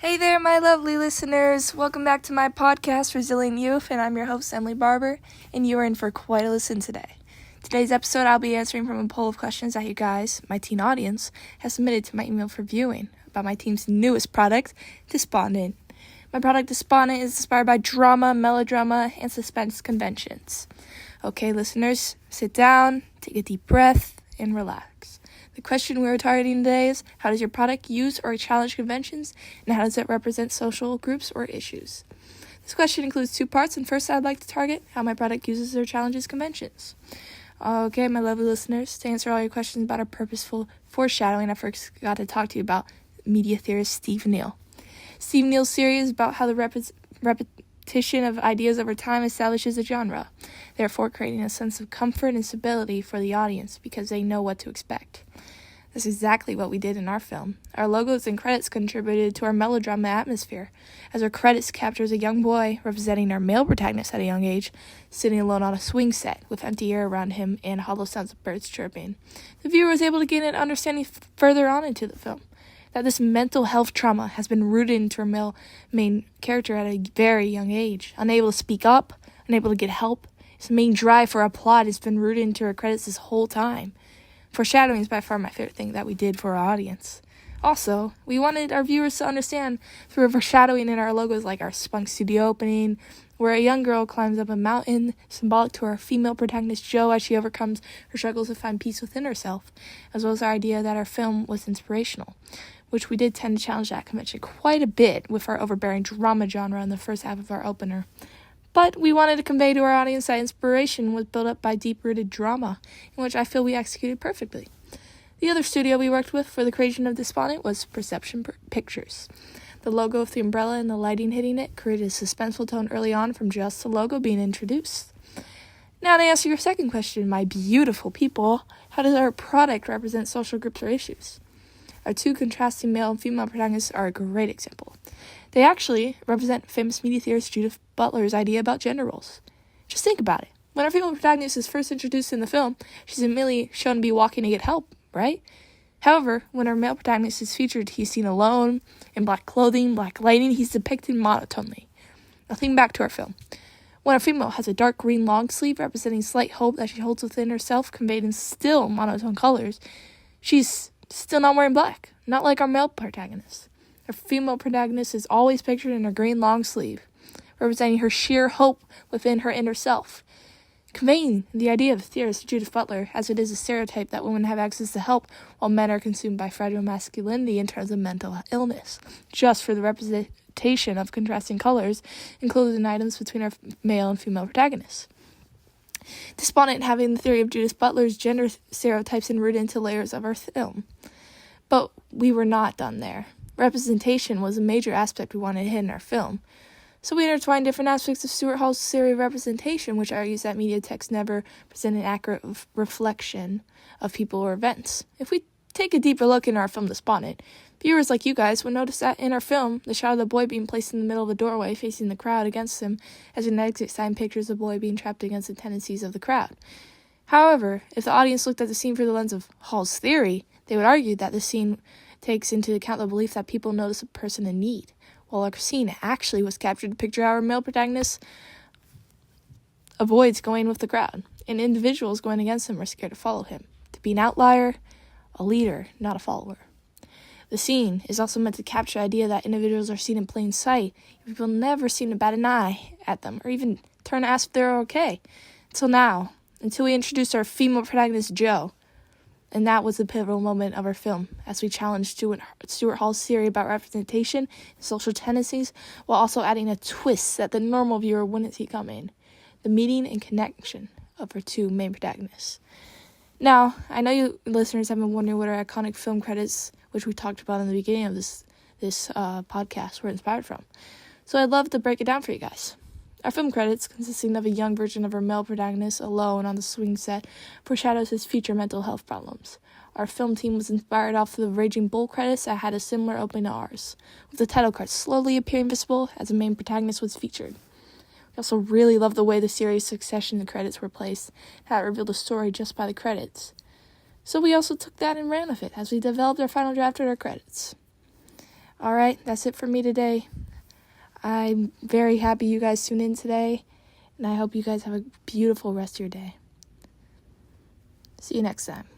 Hey there, my lovely listeners. Welcome back to my podcast, Resilient Youth, and I'm your host, Emily Barber, and you are in for quite a listen today. Today's episode, I'll be answering from a poll of questions that you guys, my teen audience, have submitted to my email for viewing about my team's newest product, Despondent. My product, Despondent, is inspired by drama, melodrama, and suspense conventions. Okay, listeners, sit down, take a deep breath, and relax. The question we are targeting today is, how does your product use or challenge conventions, and how does it represent social groups or issues? This question includes two parts, and first I'd like to target how my product uses or challenges conventions. Okay, my lovely listeners, to answer all your questions about our purposeful foreshadowing, I first got to talk to you about media theorist Steve Neill. Steve Neill's theory is about how the repetition of ideas over time establishes a genre, therefore creating a sense of comfort and stability for the audience because they know what to expect. That's exactly what we did in our film. Our logos and credits contributed to our melodrama atmosphere, as our credits captures a young boy representing our male protagonist at a young age, sitting alone on a swing set with empty air around him and hollow sounds of birds chirping. The viewer was able to gain an understanding further on into the film that this mental health trauma has been rooted into our male main character at a very young age. Unable to speak up, unable to get help, his main drive for our plot has been rooted into our credits this whole time. Foreshadowing is by far my favorite thing that we did for our audience. Also, we wanted our viewers to understand through foreshadowing in our logos, like our Spunk Studio opening, where a young girl climbs up a mountain, symbolic to our female protagonist Jo as she overcomes her struggles to find peace within herself, as well as our idea that our film was inspirational, which we did tend to challenge that convention quite a bit with our overbearing drama genre in the first half of our opener. But we wanted to convey to our audience that inspiration was built up by deep-rooted drama, in which I feel we executed perfectly. The other studio we worked with for the creation of Despondent was Perception Pictures. The logo of the umbrella and the lighting hitting it created a suspenseful tone early on from just the logo being introduced. Now to answer your second question, my beautiful people, how does our product represent social groups or issues? Our two contrasting male and female protagonists are a great example. They actually represent famous media theorist Judith Butler's idea about gender roles. Just think about it. When our female protagonist is first introduced in the film, she's immediately shown to be walking to get help, right? However, when our male protagonist is featured, he's seen alone, in black clothing, black lighting, he's depicted monotonely. Now think back to our film. When a female has a dark green long sleeve representing slight hope that she holds within herself, conveyed in still monotone colors, she's still not wearing black, not like our male protagonist. Our female protagonist is always pictured in her green long sleeve, representing her sheer hope within her inner self, conveying the idea of theorist Judith Butler as it is a stereotype that women have access to help while men are consumed by fragile masculinity in terms of mental illness, just for the representation of contrasting colors included in items between our male and female protagonists. Despondent having the theory of Judith Butler's gender stereotypes and rooted into layers of our film. But we were not done there. Representation was a major aspect we wanted to hit in our film. So we intertwined different aspects of Stuart Hall's theory of representation, which argues that media texts never present an accurate reflection of people or events. If we take a deeper look in our film Despondent, viewers like you guys would notice that in our film, the shot of the boy being placed in the middle of the doorway facing the crowd against him as an exit sign pictures the boy being trapped against the tendencies of the crowd. However, if the audience looked at the scene through the lens of Hall's theory, they would argue that the scene takes into account the belief that people notice a person in need, while our scene actually was captured to picture how our male protagonist avoids going with the crowd, and individuals going against him are scared to follow him, to be an outlier, a leader, not a follower. The scene is also meant to capture the idea that individuals are seen in plain sight, and people never seem to bat an eye at them, or even turn to ask if they're okay. Until we introduced our female protagonist, Jo. And that was the pivotal moment of our film, as we challenged Stuart Hall's theory about representation and social tendencies, while also adding a twist that the normal viewer wouldn't see coming: the meeting and connection of our two main protagonists. Now, I know you listeners have been wondering what our iconic film credits, which we talked about in the beginning of this podcast, were inspired from. So I'd love to break it down for you guys. Our film credits, consisting of a young version of our male protagonist alone on the swing set, foreshadows his future mental health problems. Our film team was inspired off of the Raging Bull credits that had a similar opening to ours, with the title card slowly appearing visible as the main protagonist was featured. We also really loved the way the series succession credits were placed, that revealed the story just by the credits. So we also took that and ran with it as we developed our final draft of our credits. All right, that's it for me today. I'm very happy you guys tuned in today, and I hope you guys have a beautiful rest of your day. See you next time.